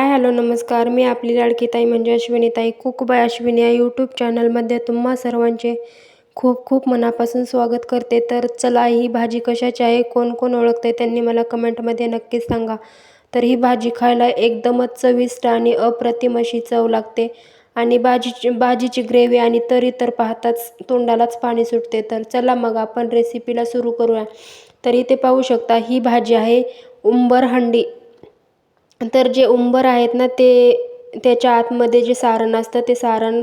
Hello नमस्कार. मी आपली लाडकी ताई म्हणजे अश्विनीताई कुक बाय अश्विनी या यूट्यूब चॅनलमध्ये तुम्हा सर्वांचे खूप खूप मनापासून स्वागत करते. तर चला, ही भाजी कशाची आहे, कोण कोण ओळखते त्यांनी मला कमेंटमध्ये नक्कीच सांगा. तर ही भाजी खायला एकदमच चविष्ट आणि अप्रतिम अशी चव लागते आणि भाजीची ग्रेव्ही आणि तरी तर पाहताच तोंडालाच पाणी सुटते. तर चला मग आपण रेसिपीला सुरू करूया. तर इथे पाहू शकता, ही भाजी आहे उंबर हंडी. तर जे उंबर आहेत ना, त्याच्या आतमध्ये जे सारण असतं ते सारण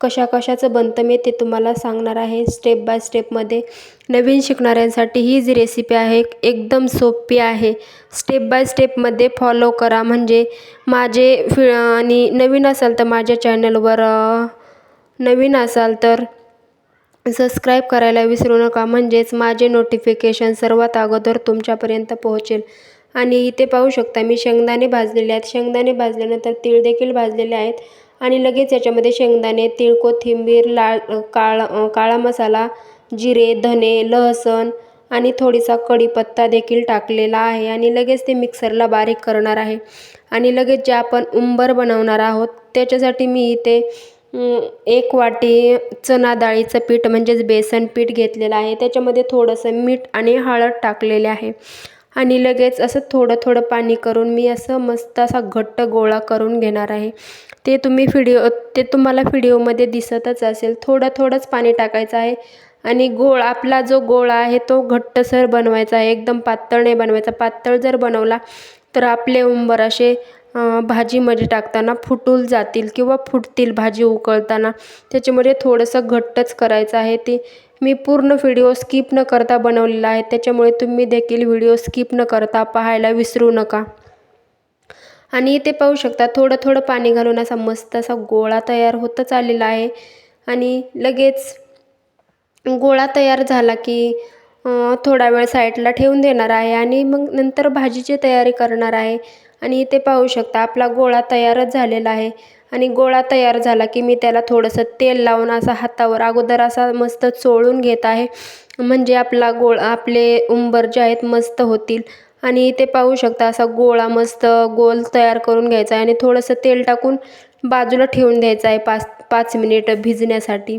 कशाचं बनतं मी ते तुम्हाला सांगणार आहे स्टेप बाय स्टेपमध्ये. नवीन शिकणाऱ्यांसाठी ही जी रेसिपी आहे एकदम सोपी आहे. स्टेप बाय स्टेपमध्ये फॉलो करा म्हणजे आणि नवीन असाल तर माझ्या चॅनलवर नवीन असाल तर सबस्क्राईब करायला विसरू नका, म्हणजेच माझे नोटिफिकेशन सर्वात अगोदर तुमच्यापर्यंत पोहोचेल. आणि इथे पाहू शकता मी शेंगदाणे भाजलेले आहेत. शेंगदाणे भाजल्यानंतर तीळ देखील भाजलेले आहेत आणि लगेच याच्यामध्ये शेंगदाणे, तीळ, कोथिंबीर, काळा मसाला, जिरे, धने, लहसुन आणि थोडीसा कढीपत्ता देखील टाकलेला आहे आणि लगेच ते मिक्सरला बारीक करणार आहे. आणि लगेच जे आपण उंबर बनवणार आहोत त्याच्यासाठी मी इथे 1 वाटी चणा डाळीचं पीठ म्हणजेच बेसन पीठ घेतलेलं आहे. त्याच्यामध्ये थोडंसं मीठ आणि हळद टाकलेले आहे आणि लगेच असं थोडं थोडं पाणी करून मी असं मस्त असा घट्ट गोळा करून घेणार आहे. ते तुम्हाला व्हिडिओमध्ये दिसतच असेल. थोडंच पाणी टाकायचं आहे आणि आपला जो गोळा आहे तो घट्टसर बनवायचा आहे, एकदम पातळ नाही बनवायचा. पातळ जर बनवला तर आपले उंबर असे भाजीमध्ये टाकताना फुटून जातील किंवा फुटतील भाजी उकळताना. त्याच्यामुळे थोडंसं घट्टच करायचं आहे. ते मी पूर्ण व्हिडिओ स्किप न करता बनवलेला आहे, त्याच्यामुळे तुम्ही देखील व्हिडिओ स्किप न करता पाहायला विसरू नका. आणि इथे पाहू शकता थोडं पाणी घालून असा मस्त असा गोळा तयार होतच आलेला आहे. आणि लगेच गोळा तयार झाला की थोडा वेळ साईडला ठेवून देणार आहे आणि मग नंतर भाजीची तयारी करणार आहे. आणि इथे पाहू शकता आपला गोळा तयारच झालेला आहे. आणि गोळा तयार झाला की मी त्याला थोडंसं तेल लावून असा हातावर अगोदर असा मस्त चोळून घेत आहे, म्हणजे आपले उंबर जे आहेत मस्त होतील. आणि इथे पाहू शकता असा गोळा मस्त गोल तयार करून घ्यायचा आहे आणि थोडंसं तेल टाकून बाजूला ठेवून द्यायचं आहे 5 मिनिट भिजण्यासाठी.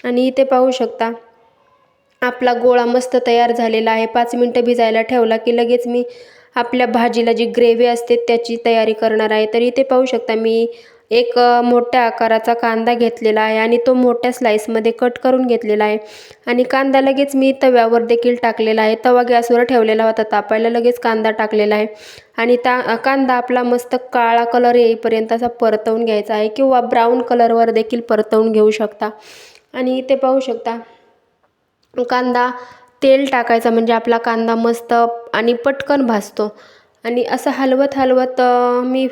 आणि इथे पाहू शकता आपला गोळा मस्त तयार झालेला आहे. 5 मिनिटं भिजायला ठेवला की लगेच मी आपल्या भाजीला जी ग्रेव्ही असते त्याची तयारी करणार आहे. तर इथे पाहू शकता मी एक मोठ्या आकाराचा कांदा घेतलेला आहे आणि तो मोठ्या स्लाइसमध्ये कट करून घेतलेला आहे. आणि कांदा लगेच मी तव्यावर देखील टाकलेला आहे. तवा गॅसवर ठेवलेला होता तापायला, लगेच कांदा टाकलेला आहे. आणि कांदा आपला मस्त काळा कलर येईपर्यंत असा परतवून घ्यायचा आहे किंवा ब्राऊन कलरवर देखील परतवून घेऊ शकता. आणि इथे पाहू शकता तेल टाकायचा म्हणजे आपला कांदा मस्त आणि पटकन भाजतो. आणि असं हलवत मी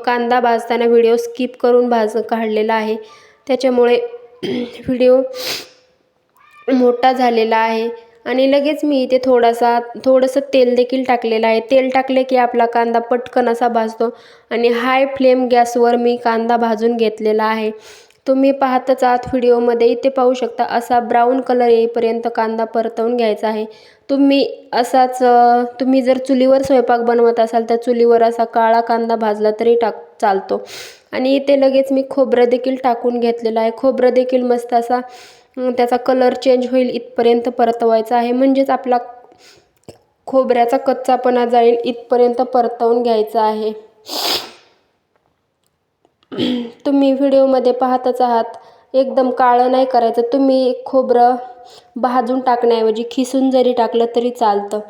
कांदा भाजताना व्हिडिओ स्किप करून काढलेला आहे, त्याच्यामुळे व्हिडिओ मोठा झालेला आहे. आणि लगेच मी इथे थोडंसं तेल देखील टाकलेलं आहे. तेल टाकले की आपला कांदा पटकन असा भाजतो. आणि हाय फ्लेम गॅसवर मी कांदा भाजून घेतलेला आहे. तुम्ही पाहतच आहात व्हिडिओमध्ये. इथे पाहू शकता असा ब्राऊन कलर येईपर्यंत कांदा परतवून घ्यायचा आहे. तुम्ही जर चुलीवर स्वयंपाक बनवत असाल तर चुलीवर असा काळा कांदा भाजला तरी चालतो. आणि इथे लगेच मी खोबरं देखील टाकून घेतलेलं आहे. खोबरं देखील मस्त असा त्याचा कलर चेंज होईल इथपर्यंत परतवायचा आहे, म्हणजेच आपला खोबऱ्याचा कच्चापणा जाईल इथपर्यंत परतवून घ्यायचा आहे. तुम्ही व्हिडिओमध्ये पाहतच आहात, एकदम काळं नाही करायचं. तुम्ही खोबरं भाजून टाकण्याऐवजी खिसून जरी टाकलं तरी चालतं.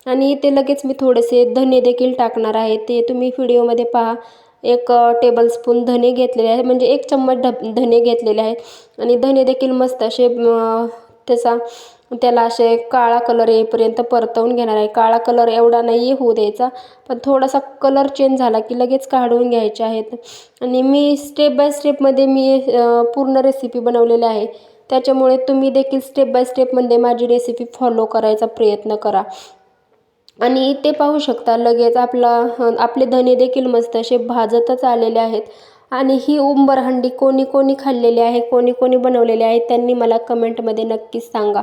आणि इथे लगेच मी थोडेसे धने देखील टाकणार आहे, ते तुम्ही व्हिडिओमध्ये पहा. 1 टेबलस्पून धने घेतलेले आहेत, म्हणजे 1 चम्मच धने घेतलेले आहेत. आणि धने देखील मस्त असे त्याला असे काळा कलर येईपर्यंत परतवून घेणार आहे. काळा कलर एवढा नाही होऊ द्यायचा, पण थोडासा कलर चेंज झाला की लगेच काढून घ्यायचे आहेत. आणि मी स्टेप बाय स्टेपमध्ये पूर्ण रेसिपी बनवलेली आहे, त्याच्यामुळे तुम्ही देखील स्टेप बाय स्टेपमध्ये माझी रेसिपी फॉलो करायचा प्रयत्न करा. आणि इथे पाहू शकता लगेच आपले धने देखील मस्त असे भाजतच आलेले आहेत. आणि ही उंबर हंडी कोणी खाल्लेली आहे, कोणी बनवलेली आहे त्यांनी मला कमेंटमध्ये नक्कीच सांगा.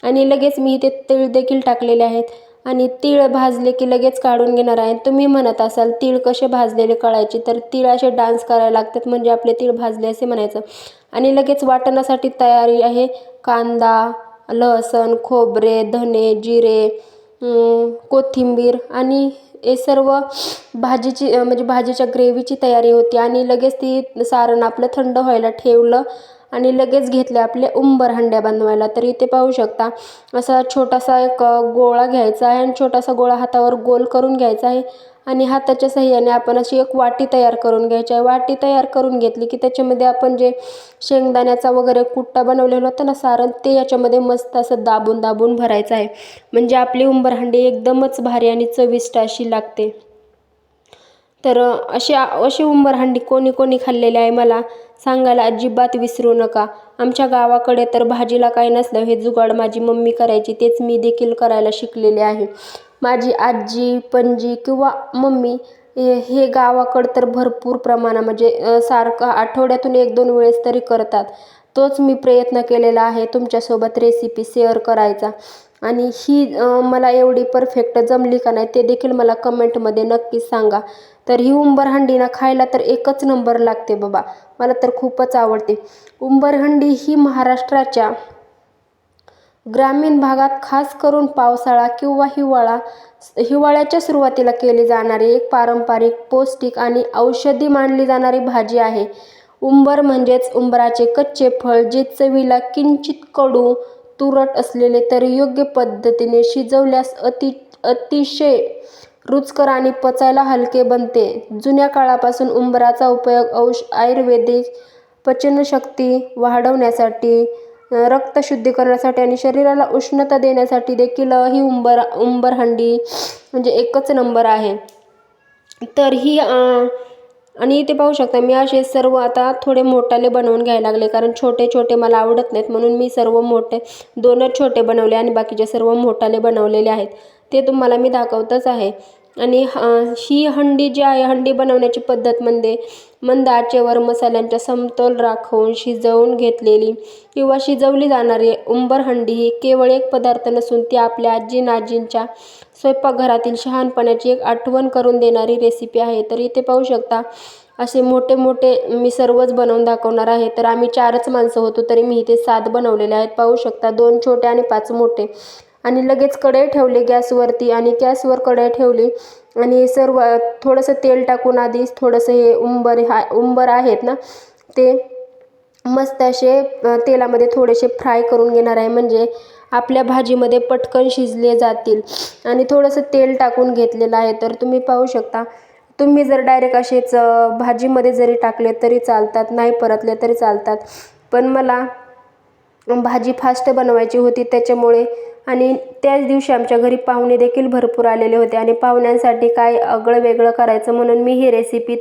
आणि लगेच मी इथे तीळ देखील टाकलेले आहेत. आणि तीळ भाजले की लगेच काढून घेणार आहे. तुम्ही म्हणत असाल तीळ कसे भाजलेले कळायचे, तर तीळ असे डान्स करायला लागतात म्हणजे आपले तीळ भाजले असे म्हणायचं. आणि लगेच वाटणासाठी तयारी आहे. कांदा, लसूण, खोबरे, धने, जिरे, कोथिंबीर आणि हे सर्व भाजीची म्हणजे भाजीच्या ग्रेव्हीची तयारी होती. आणि लगेच ती सारण आपलं थंड व्हायला ठेवलं आणि लगेच घेतले आपले उंबर हंड्या बनवायला. तर इथे पाहू शकता असा छोटासा एक गोळा घ्यायचा आहे आणि छोटासा गोळा हातावर गोल करून घ्यायचा आहे आणि हाताच्या साहाय्याने आपण अशी एक वाटी तयार करून घ्यायची आहे. वाटी तयार करून घेतली की त्याच्यामध्ये आपण जे शेंगदाण्याचा वगैरे कुट्टा बनवलेला होता ना सारण, ते याच्यामध्ये मस्त असं दाबून दाबून भरायचं आहे. म्हणजे आपली उंबर हंडी एकदमच भारी आणि चविष्ट अशी लागते. तर अशी उंबर हंडी कोणी कोणी खाल्लेली आहे मला सांगायला अजिबात विसरू नका. आमच्या गावाकडे तर भाजीला काही नसलं हे जुगाड माझी मम्मी करायची, तेच मी देखील करायला शिकलेले आहे. माझी आजी, पणजी किंवा मम्मी हे गावाकडं तर भरपूर प्रमाणात म्हणजे सारखं आठवड्यातून 1-2 वेळेस तरी करतात. तोच मी प्रयत्न केलेला आहे तुमच्यासोबत रेसिपी शेअर करायचा. आणि ही मला एवढी परफेक्ट जमली का नाही ते देखील मला कमेंटमध्ये नक्कीच सांगा. तर ही उंबर हंडी ना खायला तर एकच नंबर लागते बाबा, मला तर खूपच आवडते. उंबर हंडी ही महाराष्ट्राच्या ग्रामीण भागात खास करून पावसाळा किंवा हिवाळ्याच्या सुरुवातीला केली जाणारी एक पारंपरिक, पौष्टिक आणि औषधी मानली जाणारी भाजी आहे. उंबर म्हणजेच उंबराचे कच्चे फळ, जे चवीला किंचित कडू, तुरट असलेले तरी योग्य पद्धतीने शिजवल्यास अतिशय रुचकर आणि पचायला हलके बनते. जुन्या काळापासून उंबराचा उपयोग आयुर्वेदिक, पचनशक्ती वाढवण्यासाठी, रक्त शुद्धीकरणासाठी आणि शरीराला उष्णता देण्यासाठी देखील ही उंबर हंडी म्हणजे एकच नंबर आहे. तर ही आणि इथे पाहू शकता मी असे सर्व आता थोडे मोठाले बनवून घ्यायला लागले, कारण छोटे छोटे मला आवडत नाहीत म्हणून मी सर्व मोठे 2च छोटे बनवले आणि बाकीचे सर्व मोठाले बनवलेले आहेत. ते तुम्हाला मी दाखवतच आहे. आणि ही हंडी जी आहे, हंडी बनवण्याची पद्धत म्हणजे मंद आचेवर मसाल्यांचा समतोल राखून शिजवून घेतलेली किंवा शिजवली जाणारी उंबर हंडी ही केवळ एक पदार्थ नसून ती आपल्या आजींच्या स्वयंपाकघरातील शहाणपणाची एक आठवण करून देणारी रेसिपी आहे. तर इथे पाहू शकता असे मोठे मोठे मी सर्वच बनवून दाखवणार आहे. तर आम्ही 4च माणसं होतो तरी मी इथे 7 बनवलेले आहेत. पाहू शकता 2 छोटे आणि 5 मोठे. आणि लगेच कढई ठेवली गॅसवरती आणि गॅसवर कढई ठेवली आणि सर्व थोडंसं तेल टाकून आधीच थोडंसं हे उंबर आहेत ना ते मस्त असे तेलामध्ये थोडेसे फ्राय करून घेणार आहे, म्हणजे आपल्या भाजीमध्ये पटकन शिजले जातील. आणि थोडंसं तेल टाकून घेतलेलं आहे. तर तुम्ही पाहू शकता, तुम्ही जर डायरेक्ट असेच भाजीमध्ये जरी टाकले तरी चालतात, नाही परतले तरी चालतात, पण मला भाजी फास्ट बनवायची होती त्याच्यामुळे. आणि त्याच दिवशी आमच्या घरी पाहुणे देखील भरपूर आलेले होते आणि पाहुण्यांसाठी काय आगळं वेगळं करायचं म्हणून मी ही रेसिपी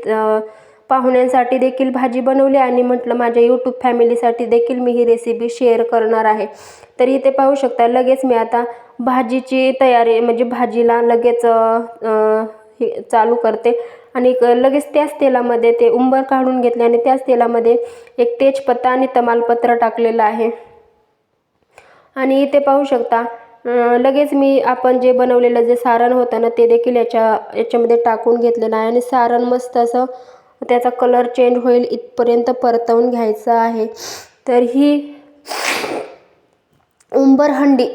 पाहुण्यांसाठी देखील भाजी बनवली आणि म्हटलं माझ्या यूट्यूब फॅमिलीसाठी देखील मी ही रेसिपी शेअर करणार आहे. तर इथे पाहू शकता लगेच मी आता भाजीची तयारी म्हणजे भाजीला लगेच चालू करते. आणि लगेच त्याच तेलामध्ये ते उंबर काढून घेतले आणि त्याच तेलामध्ये एक तेजपत्ता आणि तमालपत्र टाकलेलं आहे. आणि इथे पाहू शकता लगेच मी आपण जे बनवलेलं जे सारण होतं ना ते देखील याच्यामध्ये टाकून घेतलेलं आहे. आणि सारण मस्त असं त्याचा कलर चेंज होईल इथपर्यंत परतवून घ्यायचं आहे. तर ही उंबर हंडी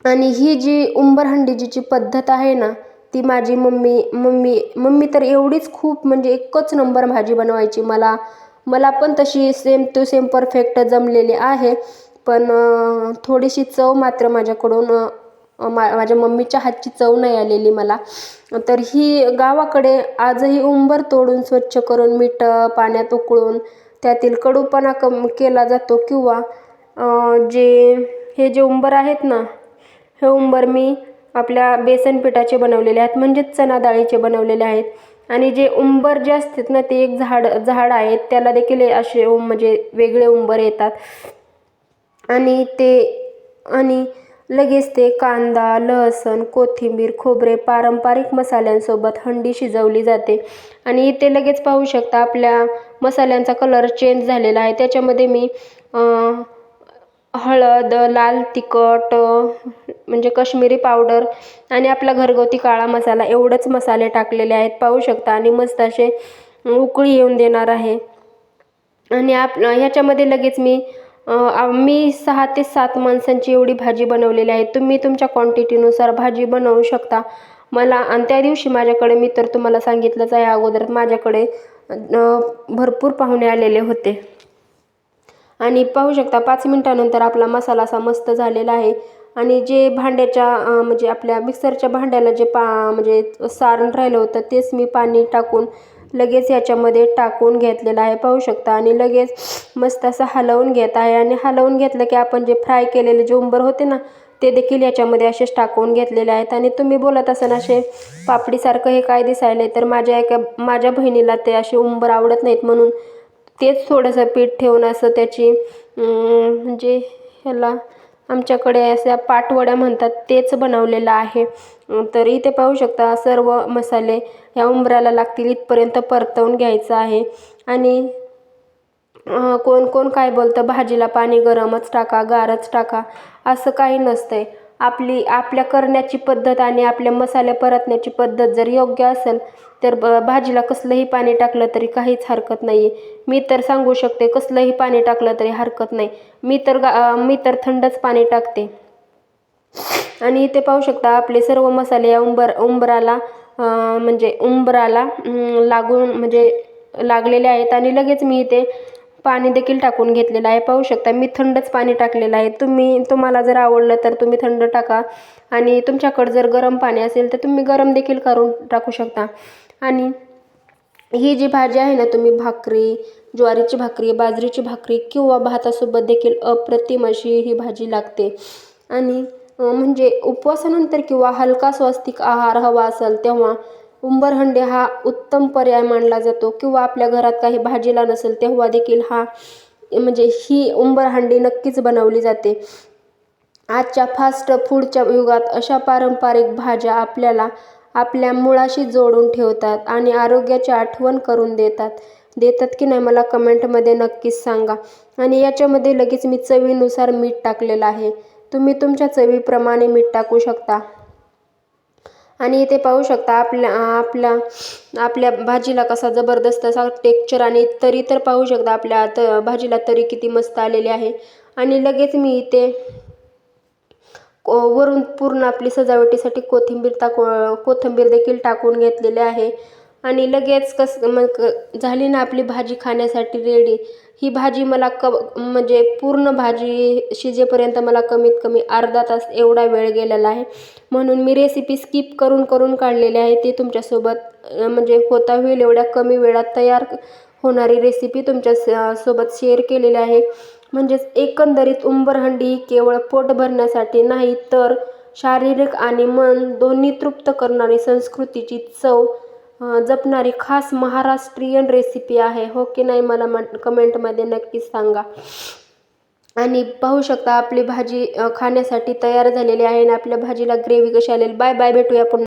आणि ही जी उंबर हंडीची पद्धत आहे ना ती माझी मम्मी तर एवढीच खूप म्हणजे एकच नंबर भाजी बनवायची. मला पण तशी सेम टू सेम परफेक्ट जमलेली आहे, पण थोडीशी चव मात्र माझ्याकडून माझ्या मम्मीच्या हातची चव नाही आलेली मला. तर ही गावाकडे आजही उंबर तोडून स्वच्छ करून मीठ पाण्यात उकळून त्यातील कडूपणा केला जातो. किंवा हे जे उंबर आहेत ना, हे उंबर मी आपल्या बेसन पिठाचे बनवलेले आहेत, म्हणजेच चणा डाळीचे बनवलेले आहेत. आणि जे उंबर जे असतात ना ते एक झाड आहेत, त्याला देखील असे म्हणजे वेगळे उंबर येतात. आणि लगेच ते कांदा, लसूण, कोथिंबीर, खोबरे, पारंपरिक मसाल्यांसोबत हंडी शिजवली जाते. आणि इथे लगेच पाहू शकता आपल्या मसाल्यांचा कलर चेंज झालेला आहे. त्याच्यामध्ये मी हळद, लाल तिखट, म्हणजे काश्मीरी पावडर आणि आपला घरगुती काळा मसाला एवढेच मसाले टाकलेले आहेत पाहू शकता. आणि मस्त असे उकळी येऊन देणार आहे. आणि ह्याच्यामध्ये लगेच मी 6 ते 7 माणसांची एवढी भाजी बनवलेली आहे. तुम्ही तुमच्या क्वांटिटीनुसार भाजी बनवू शकता. आणि त्या दिवशी माझ्याकडे, मी तर तुम्हाला सांगितलंच आहे अगोदर, माझ्याकडे भरपूर पाहुणे आलेले होते. आणि पाहू शकता 5 मिनिटानंतर आपला मसाला असा मस्त झालेला आहे. आणि जे भांड्याच्या म्हणजे आपल्या मिक्सरच्या भांड्याला जे म्हणजे सारण राहिलं होतं तेच मी पाणी टाकून लगेच याच्यामध्ये टाकून घेतलेलं आहे पाहू शकता. आणि लगेच मस्त असं हलवून घेत आहे. आणि हलवून घेतलं की आपण जे फ्राय केलेले जे उंबर होते ना ते देखील याच्यामध्ये असेच टाकून घेतलेले आहेत. आणि तुम्ही बोलत असाल असे पापडीसारखं हे काय दिसायलंय, तर माझ्या बहिणीला ते असे उंबर आवडत नाहीत, म्हणून तेच थोडंसं पीठ ठेवून असं त्याची म्हणजे ह्याला आमच्याकडे अशा पाटवड्या म्हणतात तेच बनवलेलं आहे. तर इथे पाहू शकता सर्व मसाले ह्या उंबराला लागतील इथपर्यंत परतवून घ्यायचं आहे. आणि कोण कोण काय बोलतं भाजीला पाणी गरमच टाका, गारच टाका, असं काही नसतंय. आपल्या करण्याची पद्धत आणि आपल्या मसाले परतण्याची पद्धत जर योग्य असेल तर भाजीला कसलंही पाणी टाकलं तरी काहीच हरकत नाही आहे. मी तर सांगू शकते कसलंही पाणी टाकलं तरी हरकत नाही. मी तर थंडच पाणी टाकते. आणि इथे पाहू शकता आपले सर्व मसाले या उंबराला म्हणजे उंबराला लागून म्हणजे लागलेले आहेत. आणि लगेच मी इथे पाणी देखील टाकून घेतलेलं आहे पाहू शकता. मी थंडच पाणी टाकलेलं आहे. तुम्हाला जर आवडलं तर तुम्ही थंड टाका. आणि तुमच्याकडे जर गरम पाणी असेल तर तुम्ही गरम देखील करून टाकू शकता. आणि ही जी भाजी आहे ना, तुम्ही भाकरी, ज्वारीची भाकरी, बाजरीची भाकरी किंवा भातासोबत देखील अप्रतिम अशी ही भाजी लागते. आणि म्हणजे उपवासानंतर किंवा हलका स्वस्तिक आहार हवा असेल तेव्हा उंबरहंडी हा उत्तम पर्याय मानला जातो. किंवा आपल्या घरात काही भाजीला नसेल तेव्हा देखील म्हणजे ही उंबरहंडी नक्कीच बनवली जाते. आजच्या फास्ट फूडच्या युगात अशा पारंपरिक भाज्या आपल्याला आपल्या मुळाशी जोडून ठेवतात आणि आरोग्याची आठवण करून देतात की नाही मला कमेंटमध्ये नक्कीच सांगा. आणि याच्यामध्ये लगेच मी चवीनुसार मीठ टाकलेलं आहे. तुम्ही तुमच्या चवीप्रमाणे मीठ टाकू शकता. आणि इथे पाहू शकता आपल्या भाजीला कसा जबरदस्त असा टेक्स्चर आणि तरी तर पाहू शकता आपल्या भाजीला तरी किती मस्त आलेली आहे. आणि लगेच मी इथे वरून पूर्ण आपली सजावटीसाठी कोथिंबीर देखील टाकून घेतलेले आहे. आणि लगेच मग झाली ना आपली भाजी खाण्यासाठी रेडी. ही भाजी मला म्हणजे पूर्ण भाजी शिजेपर्यंत मला कमीत कमी अर्धा तास एवढा वेळ गेलेला आहे. म्हणून मी रेसिपी स्किप करून काढलेली आहे. ती तुमच्यासोबत म्हणजे होता होईल एवढ्या कमी वेळात तयार होणारी रेसिपी सोबत शेअर केलेली आहे. म्हणजेच एकंदरीत उंबरहंडी ही केवळ पोट भरण्यासाठी नाही तर शारीरिक आणि मन दोन्ही तृप्त करणारी संस्कृतीची चव जपणारी खास महाराष्ट्रीयन रेसिपी आहे. हो की नाही मला कमेंटमध्ये नक्कीच सांगा. आणि पाहू शकता आपली भाजी खाण्यासाठी तयार झालेली आहे. आणि आपल्या भाजीला ग्रेव्ही कशी आलेली. बाय बाय, भेटूया पुन्हा.